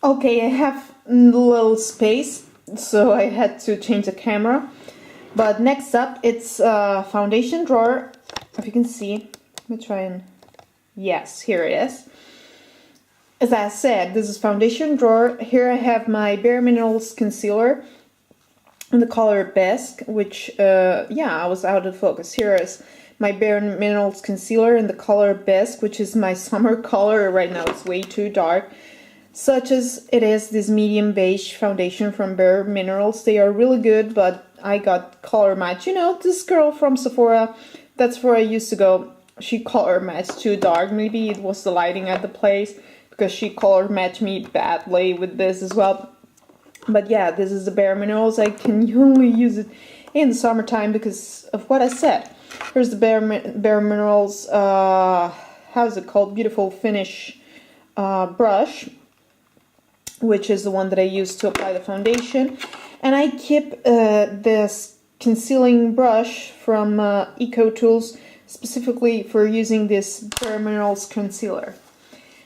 Okay, I have a little space, so I had to change the camera. But next up, it's a foundation drawer. If you can see, let me try and... Yes, here it is. As I said, this is foundation drawer. Here I have my Bare Minerals concealer in the color Bisque, which, yeah, I was out of focus. Here is my Bare Minerals concealer in the color Bisque, which is my summer color. Right now it's way too dark. Such as it is this medium beige foundation from Bare Minerals. They are really good, but I got color match. You know, this girl from Sephora, that's where I used to go. She color matched too dark. Maybe it was the lighting at the place, because she color matched me badly with this as well. But yeah, this is the Bare Minerals. I can only use it in the summertime because of what I said. Here's the Bare Minerals, how is it called? Beautiful Finish brush, which is the one that I use to apply the foundation. And I keep this concealing brush from Eco Tools, specifically for using this Bare Minerals concealer.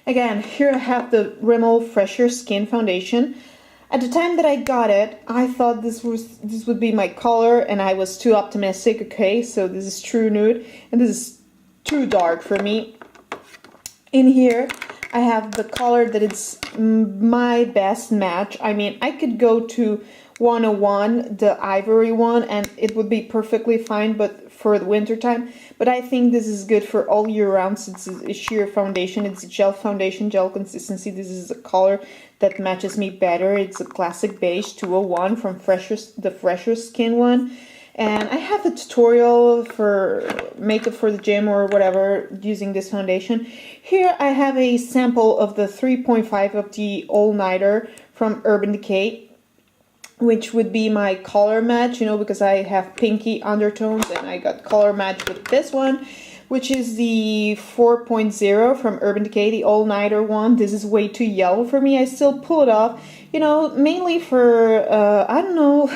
Again, here I have the Rimmel Fresher Skin Foundation. At the time that I got it, I thought this would be my color, and I was too optimistic. Okay, so this is true nude, and this is too dark for me. In here, I have the color that it's my best match. I mean, I could go to 101, the ivory one, and it would be perfectly fine, but for the winter time. But I think this is good for all year round, since it's a sheer foundation. It's a gel foundation, gel consistency. This is a color that matches me better. It's a classic beige 201 from the Fresher Skin one. And I have a tutorial for makeup for the gym or whatever using this foundation. Here I have a sample of the 3.5 of the All Nighter from Urban Decay, which would be my color match, you know, because I have pinky undertones, and I got color match with this one, which is the 4.0 from Urban Decay, the All Nighter one. This is way too yellow for me. I still pull it off, you know, mainly for, I don't know,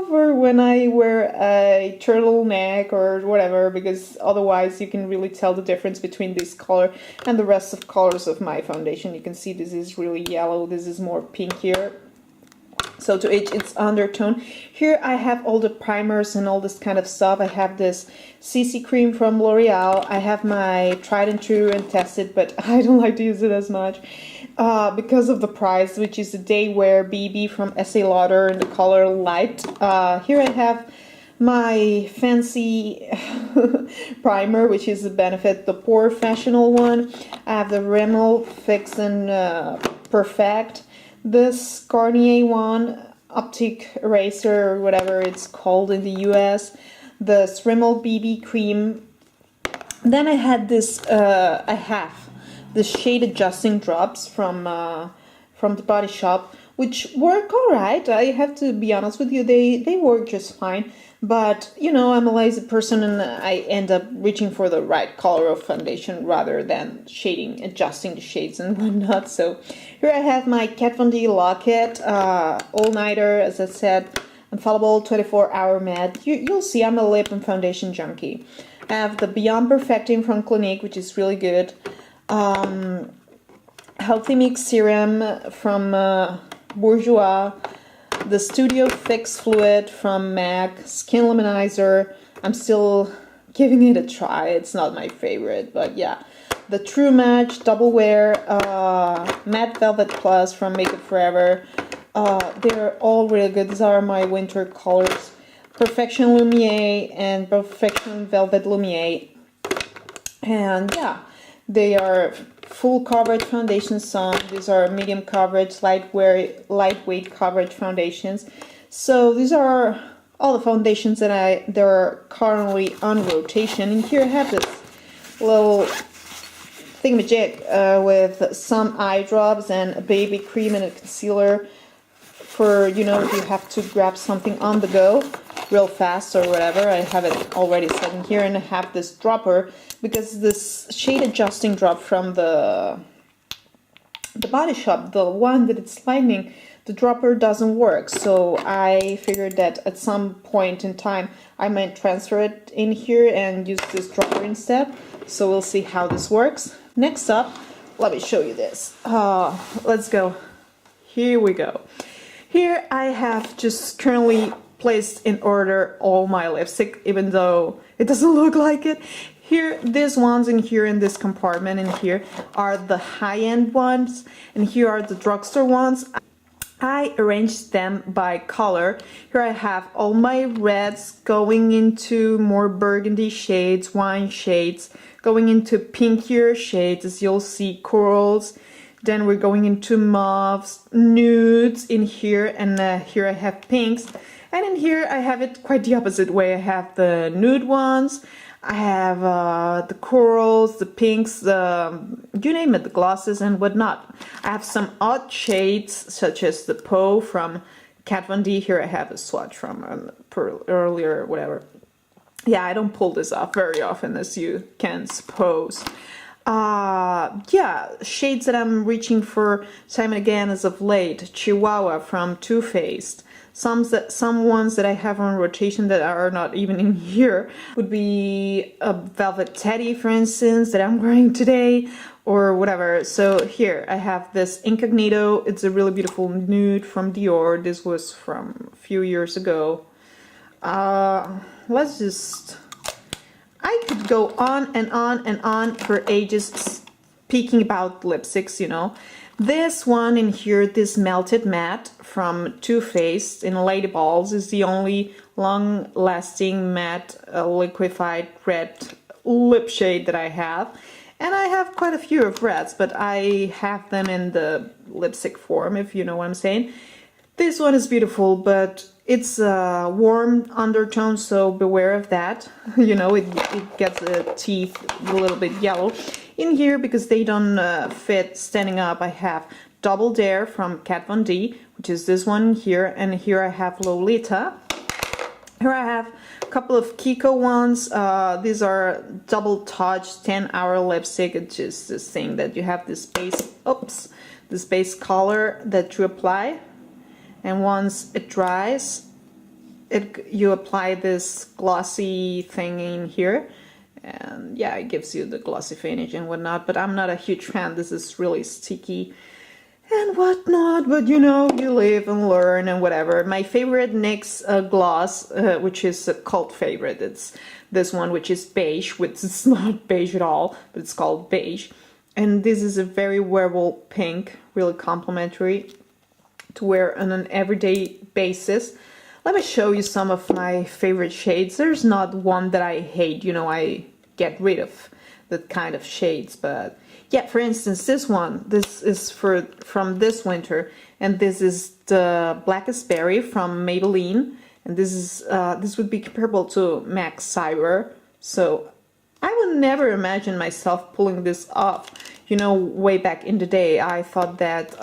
for when I wear a turtleneck or whatever, because otherwise you can really tell the difference between this color and the rest of colors of my foundation. You can see this is really yellow, this is more pinkier. So to each its undertone. Here I have all the primers and all this kind of stuff. I have this CC cream from L'Oreal. I have my tried and true and tested, but I don't like to use it as much because of the price, which is the Day Wear BB from Estee Lauder in the color Light. Here I have my fancy primer, which is the Benefit the Pore Professional one. I have the Rimmel Fix and Perfect. This Garnier one, Optic Eraser or whatever it's called in the US, the Rimmel BB cream. Then I had this, I have the shade adjusting drops from the Body Shop, which work alright. I have to be honest with you, they work just fine. But, you know, I'm a lazy person, and I end up reaching for the right color of foundation rather than adjusting the shades and whatnot. So here I have my Kat Von D Locket, All Nighter, as I said, Infallible 24-hour matte. You'll see I'm a lip and foundation junkie. I have the Beyond Perfecting from Clinique, which is really good. Healthy Mix Serum from Bourjois. The Studio Fix Fluid from MAC, Skin Luminizer. I'm still giving it a try. It's not my favorite, but yeah. The True Match Double Wear Matte Velvet Plus from Makeup Forever. They're all really good. These are my winter colors. Perfection Lumiere and Perfection Velvet Lumiere. And yeah, they are full coverage foundation some. These are medium coverage, lightweight coverage foundations. So these are all the foundations that are currently on rotation. And here I have this little thingamajig with some eye drops and a baby cream and a concealer for, you know, if you have to grab something on the go real fast or whatever. I have it already set in here, and I have this dropper because this shade adjusting drop from the Body Shop, the one that it's lightning, the dropper doesn't work. So I figured that at some point in time I might transfer it in here and use this dropper instead. So we'll see how this works. Next up, let me show you this. Let's go. Here we go. Here I have just currently placed in order all my lipstick, even though it doesn't look like it. Here, these ones in here in this compartment in here are the high-end ones, and here are the drugstore ones. I arranged them by color. Here I have all my reds going into more burgundy shades, wine shades, going into pinkier shades, as you'll see, corals. Then we're going into mauves, nudes in here, and here I have pinks. And in here I have it quite the opposite way. I have the nude ones, I have the corals, the pinks, you name it, the glosses and whatnot. I have some odd shades such as the Poe from Kat Von D. Here I have a swatch from earlier, whatever. Yeah, I don't pull this off very often, as you can suppose. Yeah, shades that I'm reaching for time and again as of late. Chihuahua from Too Faced. Some ones that I have on rotation that are not even in here would be a Velvet Teddy, for instance, that I'm wearing today, or whatever. So here I have this Incognito. It's a really beautiful nude from Dior. This was from a few years ago. Let's just... I could go on and on and on for ages speaking about lipsticks, you know. This one in here, this Melted Matte from Too Faced in Lady Balls, is the only long-lasting matte liquefied red lip shade that I have. And I have quite a few of reds, but I have them in the lipstick form, if you know what I'm saying. This one is beautiful, but it's a warm undertone, so beware of that. You know, it gets the teeth a little bit yellow. In here, because they don't fit standing up, I have Double Dare from Kat Von D, which is this one here, and here I have Lolita. Here I have a couple of Kiko ones. These are double touch 10-hour lipstick. It's just this thing that you have this base, this base color that you apply, and once it dries, you apply this glossy thing in here. And yeah, it gives you the glossy finish and whatnot, but I'm not a huge fan. This is really sticky and whatnot, but you know, you live and learn and whatever. My favorite NYX gloss, which is a cult favorite, it's this one, which is beige, which is not beige at all, but it's called beige. And this is a very wearable pink, really complimentary to wear on an everyday basis. Let me show you some of my favorite shades. There's not one that I hate, you know, I get rid of that kind of shades, but yeah, for instance, this one, this is from this winter, and this is the Blackest Berry from Maybelline, and this is this would be comparable to MAC Cyber, so I would never imagine myself pulling this off. You know, way back in the day, I thought that,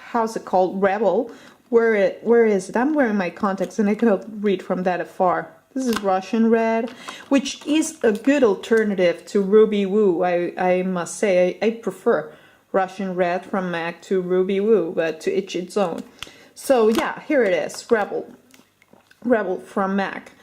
how's it called, Rebel, where is it? I'm wearing my contacts and I cannot read from that afar. This is Russian Red, which is a good alternative to Ruby Woo. I must say, I prefer Russian Red from MAC to Ruby Woo, but to each its own. So yeah, here it is, Rebel from MAC.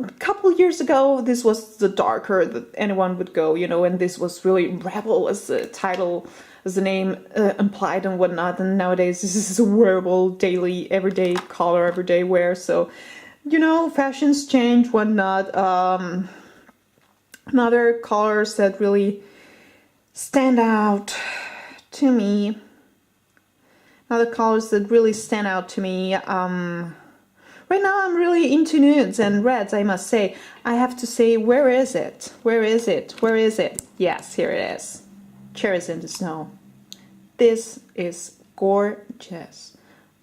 A couple years ago, this was the darker that anyone would go, you know, and this was really Rebel as the title, as the name implied and whatnot, and nowadays this is a wearable, daily, everyday color, everyday wear, so, you know, fashions change, whatnot. Another colors that really stand out to me, right now I'm really into nudes and reds, I must say. I have to say, where is it? Where is it? Where is it? Yes, here it is. Cherries in the Snow. This is gorgeous.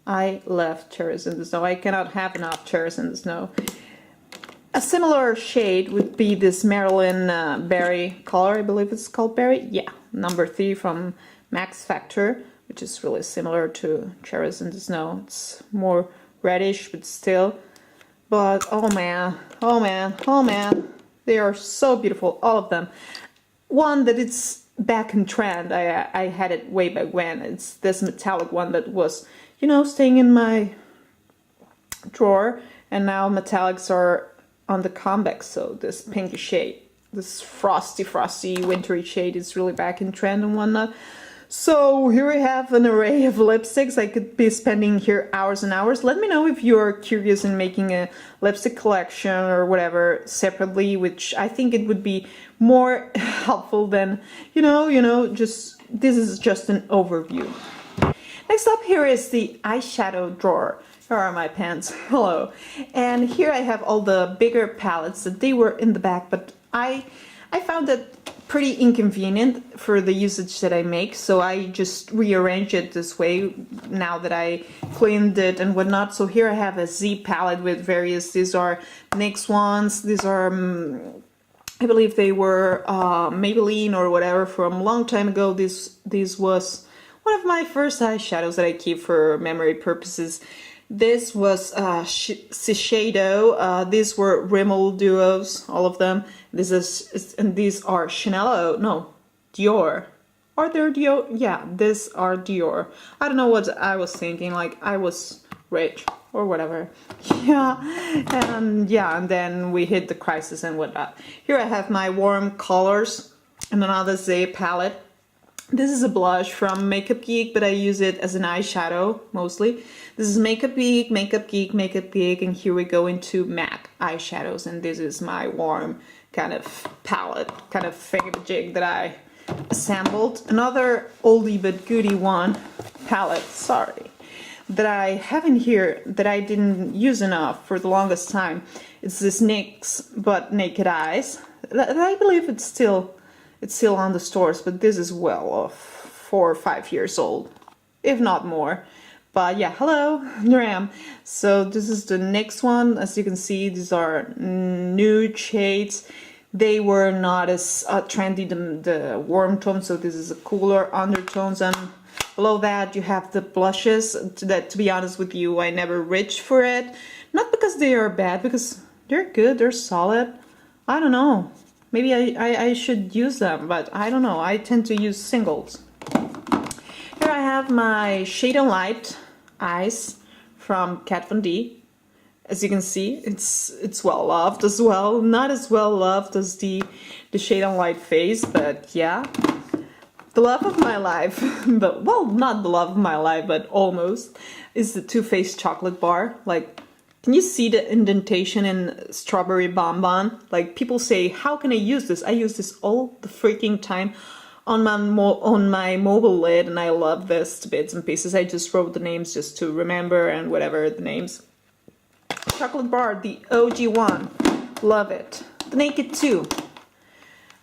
I love Cherries in the Snow. I cannot have enough Cherries in the Snow. A similar shade would be this Marilyn Berry color. I believe it's called Berry. Yeah, number 3 from Max Factor, which is really similar to Cherries in the Snow. It's more reddish, but still. But oh man, oh man, oh man, they are so beautiful, all of them. One that it's back in trend, I had it way back when. It's this metallic one that was, you know, staying in my drawer, and now metallics are on the comeback, so this pinky shade. this frosty wintry shade is really back in trend and whatnot. So here I have an array of lipsticks. I could be spending here hours and hours. Let me know if you're curious in making a lipstick collection or whatever separately, which I think it would be more helpful than, just, this is just an overview. Next up here is the eyeshadow drawer. Here are my pens. Hello. And here I have all the bigger palettes that they were in the back, but I found that pretty inconvenient for the usage that I make, so I just rearrange it this way now that I cleaned it and whatnot. So here I have a Z palette with various, these are NYX ones, these are I believe they were Maybelline or whatever from a long time ago. This was one of my first eyeshadows that I keep for memory purposes. This was Shiseido. These were Rimmel duos, all of them. And these are Dior. Are there Dior? Yeah, these are Dior. I don't know what I was thinking, like I was rich or whatever. Yeah, and then we hit the crisis and whatnot. Here I have my warm colors and another Z palette. This is a blush from Makeup Geek, but I use it as an eyeshadow mostly. This is Makeup Geek, Makeup Geek, Makeup Geek, and here we go into MAC eyeshadows, and this is my warm kind of palette, kind of thingamajig that I assembled. Another oldie but goodie one palette, that I have in here that I didn't use enough for the longest time. It's this NYX but Naked Eyes. I believe it's still on the stores, but this is well of 4 or 5 years old, if not more. But yeah, hello, here I am. So this is the next one. As you can see, these are nude shades. They were not as trendy, the warm tones, so this is a cooler undertones. And below that you have the blushes that, to be honest with you, I never reached for it. Not because they are bad, because they're good, they're solid. I don't know. Maybe I should use them, but I don't know. I tend to use singles. Here I have my Shade and Light eyes from Kat Von D. As you can see, it's well loved as well. Not as well loved as the Shade and Light face, but yeah. The love of my life, but well, not the love of my life, but almost, is the Too Faced chocolate bar. Like, can you see the indentation in Strawberry Bonbon? Like, people say, how can I use this? I use this all the freaking time on my mobile lid, and I love this to bits and pieces. I just wrote the names just to remember and whatever the names. Chocolate bar, the OG one. Love it. The Naked 2.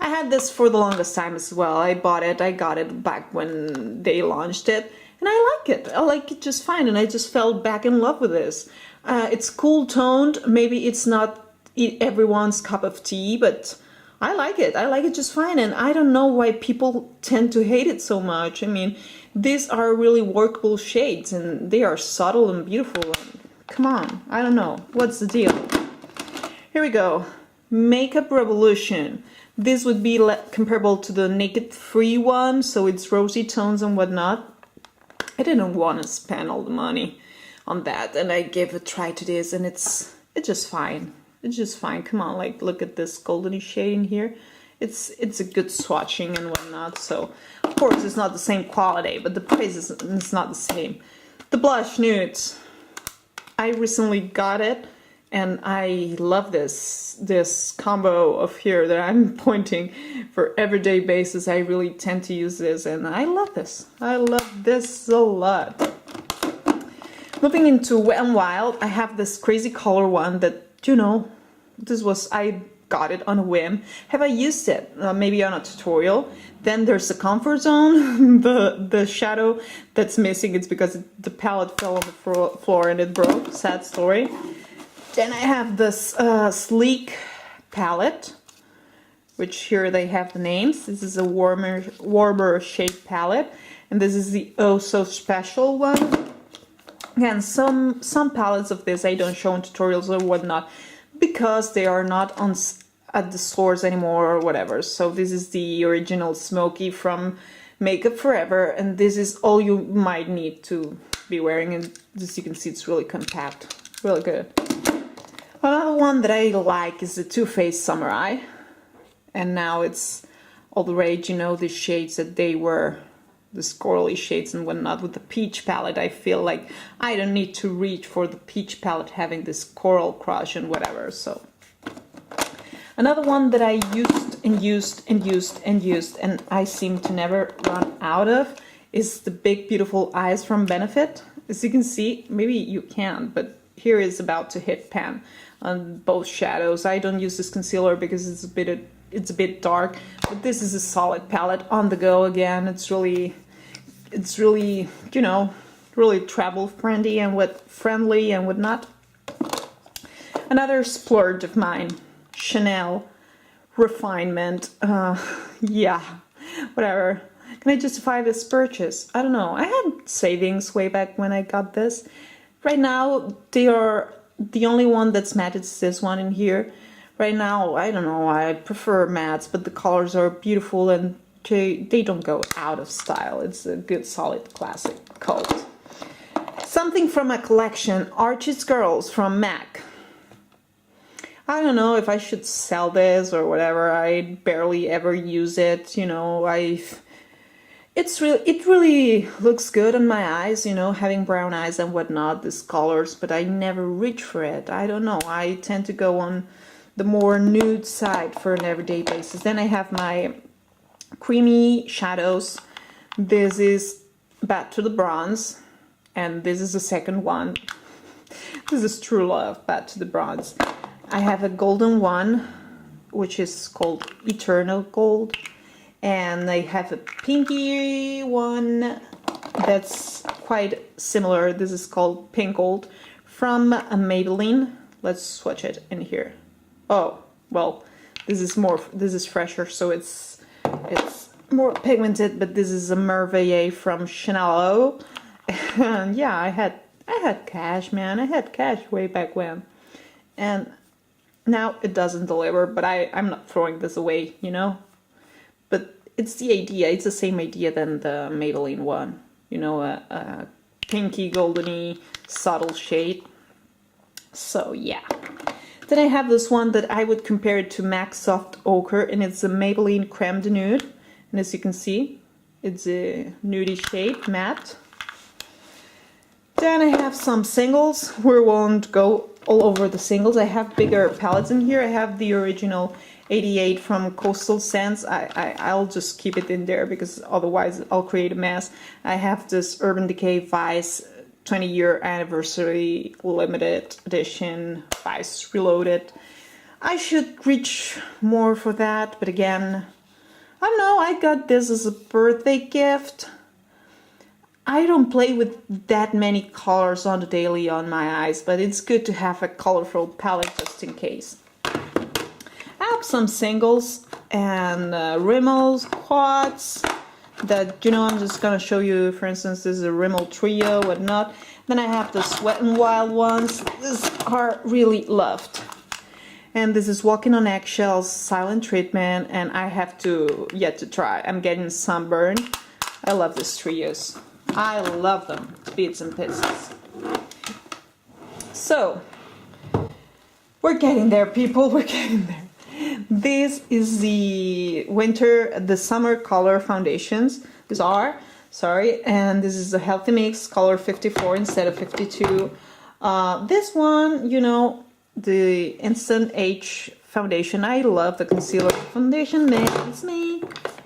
I had this for the longest time as well. I got it back when they launched it. And I like it. I like it just fine, and I just fell back in love with this. It's cool toned. Maybe it's not everyone's cup of tea, but I like it. I like it just fine, and I don't know why people tend to hate it so much. I mean, these are really workable shades, and they are subtle and beautiful. And come on, I don't know. What's the deal? Here we go. Makeup Revolution. This would be comparable to the Naked Free one, so it's rosy tones and whatnot. I didn't want to spend all the money on that, and I gave a try to this, and it's just fine. It's just fine. Come on, like, look at this goldeny shade in here. It's a good swatching and whatnot. So of course it's not the same quality, but the price is not the same. The blush nudes. I recently got it, and I love this combo of here that I'm pointing for everyday basis. I really tend to use this, and I love this. I love this a lot. Moving into Wet n Wild, I have this crazy color one that, I got it on a whim. Have I used it? Maybe on a tutorial. Then there's the Comfort Zone. the shadow that's missing, it's because the palette fell on the floor and it broke. Sad story. Then I have this Sleek palette, which here they have the names. This is a warmer shade palette, and this is the Oh So Special one. Again, some palettes of this I don't show in tutorials or whatnot because they are not at the stores anymore or whatever. So this is the original Smoky from Makeup Forever, and this is all you might need to be wearing, and as you can see, it's really compact, really good. Another one that I like is the Too Faced Summer Eye. and now it's all the rage, you know, the shades that they were, the corally shades and whatnot. With the peach palette, I feel like I don't need to reach for the peach palette having this coral crush and whatever. So another one that I used and used and used and used and I seem to never run out of is the Big Beautiful Eyes from Benefit. As you can see, maybe you can, but here is about to hit pan on both shadows. I don't use this concealer because it's a bit dark, but this is a solid palette on the go again. It's really, you know, really travel friendly and whatnot. Another splurge of mine, Chanel Refinement. Yeah, whatever. Can I justify this purchase? I don't know. I had savings way back when I got this. Right now, they are the only one that's matte. It's this one in here. Right now, I don't know, I prefer mattes, but the colors are beautiful and they don't go out of style. It's a good, solid, classic cult. Something from my collection, Archie's Girls from MAC. I don't know if I should sell this or whatever. I barely ever use it, you know. It really looks good on my eyes, you know, having brown eyes and whatnot, these colors, but I never reach for it. I don't know. I tend to go on the more nude side for an everyday basis. Then I have my creamy shadows. This is Back to the Bronze, and this is the second one. This is True Love, Back to the Bronze. I have a golden one, which is called Eternal Gold, and I have a pinky one that's quite similar. This is called Pink Gold from a Maybelline. Let's swatch it in here. Oh, well, this is fresher, so it's more pigmented, but this is a Merveille from Chanel. And yeah, I had cash, man. I had cash way back when. And now it doesn't deliver, but I'm not throwing this away, you know? But it's the idea, it's the same idea than the Maybelline one. You know, a pinky, goldeny, subtle shade. So yeah. Then I have this one that I would compare it to MAC Soft Ochre, and it's a Maybelline Creme de Nude. And as you can see, it's a nudie shade, matte. Then I have some singles. We won't go all over the singles. I have bigger palettes in here. I have the original 88 from Coastal Scents. I'll just keep it in there because otherwise I'll create a mess. I have this Urban Decay Vice 20-year anniversary limited edition Vice Reloaded. I should reach more for that, but again, I don't know, I got this as a birthday gift. I don't play with that many colors on the daily on my eyes, but it's good to have a colorful palette just in case. I have some singles and Rimmels, quads that, you know, I'm just gonna show you. For instance, this is a Rimmel Trio, whatnot. Then I have the Wet n Wild ones. These are really loved. And this is Walking on Eggshells Silent Treatment, and I have yet to try. I'm getting sunburn. I love these trios. I love them, bits and pieces. So, we're getting there, people, we're getting there. This is the summer color foundations. These are, sorry, and this is a Healthy Mix color 54 instead of 52. This one, you know, the Instant Age foundation. I love the concealer foundation makes me,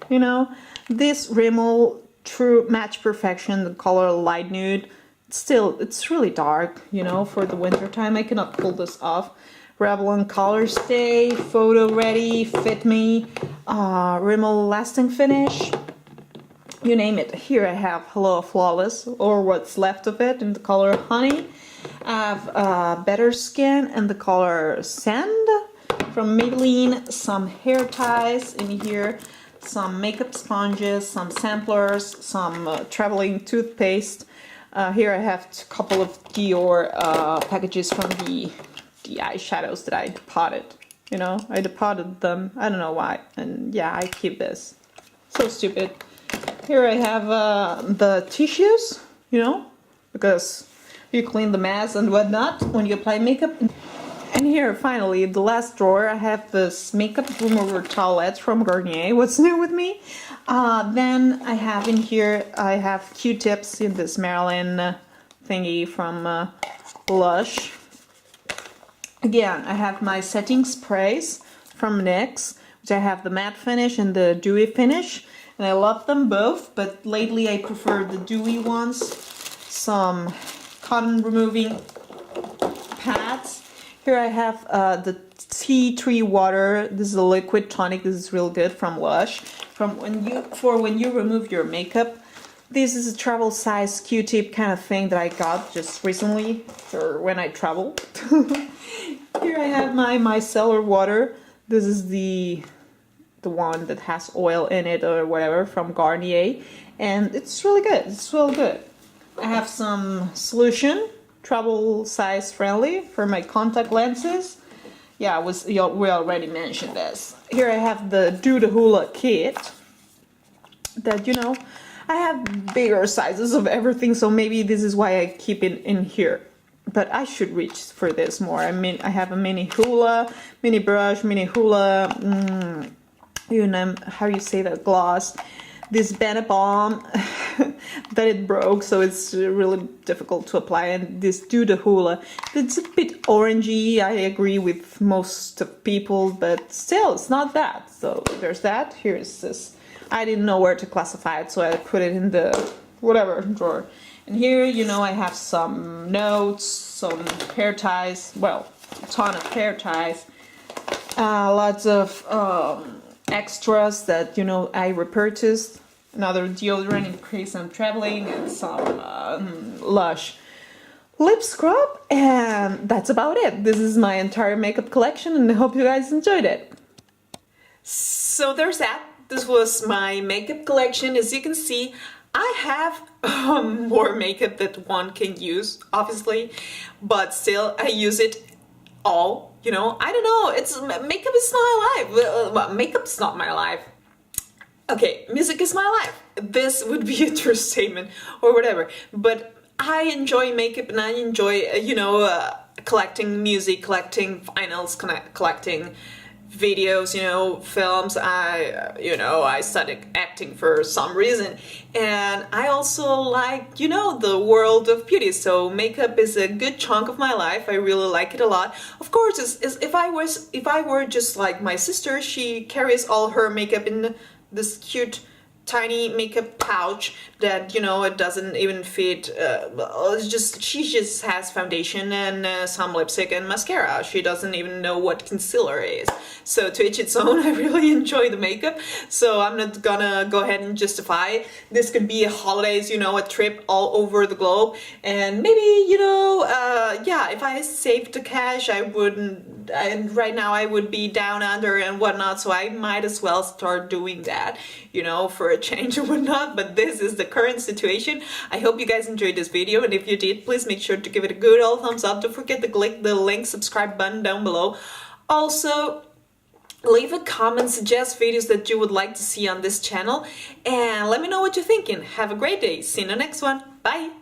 you know. This Rimmel True Match Perfection, the color Light Nude. Still, it's really dark, you know, for the winter time. I cannot pull this off. Revlon Color Stay, Photo Ready, Fit Me, Rimmel Lasting Finish, you name it. Here I have Hello Flawless, or what's left of it, in the color Honey. I have Better Skin in the color Sand from Maybelline, some hair ties in here, some makeup sponges, some samplers, some traveling toothpaste. Here I have a couple of Dior packages from the eyeshadows that I depotted. You know, I depotted them. I don't know why. And yeah, I keep this. So stupid. Here I have the tissues, you know, because you clean the mess and whatnot when you apply makeup. And here, finally, the last drawer, I have this makeup remover towelette from Garnier. What's new with me? Then I have in here, I have Q-tips in this Marilyn thingy from Lush. Again, I have my setting sprays from NYX, which I have the matte finish and the dewy finish. And I love them both, but lately I prefer the dewy ones. Some cotton removing pads. Here I have the tea tree water. This is a liquid tonic. This is real good from Lush. From when you remove your makeup. This is a travel size Q-tip kind of thing that I got just recently for when I travel. Here I have my micellar water. This is the one that has oil in it or whatever from Garnier, and it's really good. It's really good. I have some solution. Travel size friendly for my contact lenses. Yeah, we already mentioned this. Here I have the Do the Hula kit that, you know, I have bigger sizes of everything, so maybe this is why I keep it in here. But I should reach for this more. I mean, I have a mini hula, mini brush, mini hula, you know, how you say that, gloss. This Bennett Balm that it broke, so it's really difficult to apply. And this Do the Hula, it's a bit orangey. I agree with most of people, but still, it's not that. So there's that. Here's this. I didn't know where to classify it, so I put it in the whatever drawer. And here, you know, I have some notes, some hair ties. Well, a ton of hair ties. Lots of extras that, you know, I repurchased. Another deodorant in case I'm traveling, and some Lush lip scrub, and that's about it. This is my entire makeup collection, and I hope you guys enjoyed it. So there's that. This was my makeup collection. As you can see, I have more makeup that one can use, obviously, but still I use it all. You know, I don't know, makeup is not my life. Well, makeup's not my life. Okay, music is my life. This would be a true statement or whatever. But I enjoy makeup, and I enjoy, you know, collecting music, collecting vinyls, collecting videos, you know, films. I studied acting for some reason, and I also like, you know, the world of beauty. So makeup is a good chunk of my life. I really like it a lot. Of course, if I were just like my sister, she carries all her makeup in this cute tiny makeup pouch that, you know, it doesn't even fit. She just has foundation and some lipstick and mascara. She doesn't even know what concealer is. So to each its own. I really enjoy the makeup, so I'm not gonna go ahead and justify. This could be a holidays, you know, a trip all over the globe, and maybe, you know, yeah, if I saved the cash, I wouldn't, and right now I would be down under and whatnot, so I might as well start doing that, you know, for a change or whatnot. But this is the current situation. I hope you guys enjoyed this video, and if you did, please make sure to give it a good old thumbs up. Don't forget to click the link subscribe button down below. Also, leave a comment, suggest videos that you would like to see on this channel, and let me know what you're thinking. Have a great day. See you in the next one. Bye!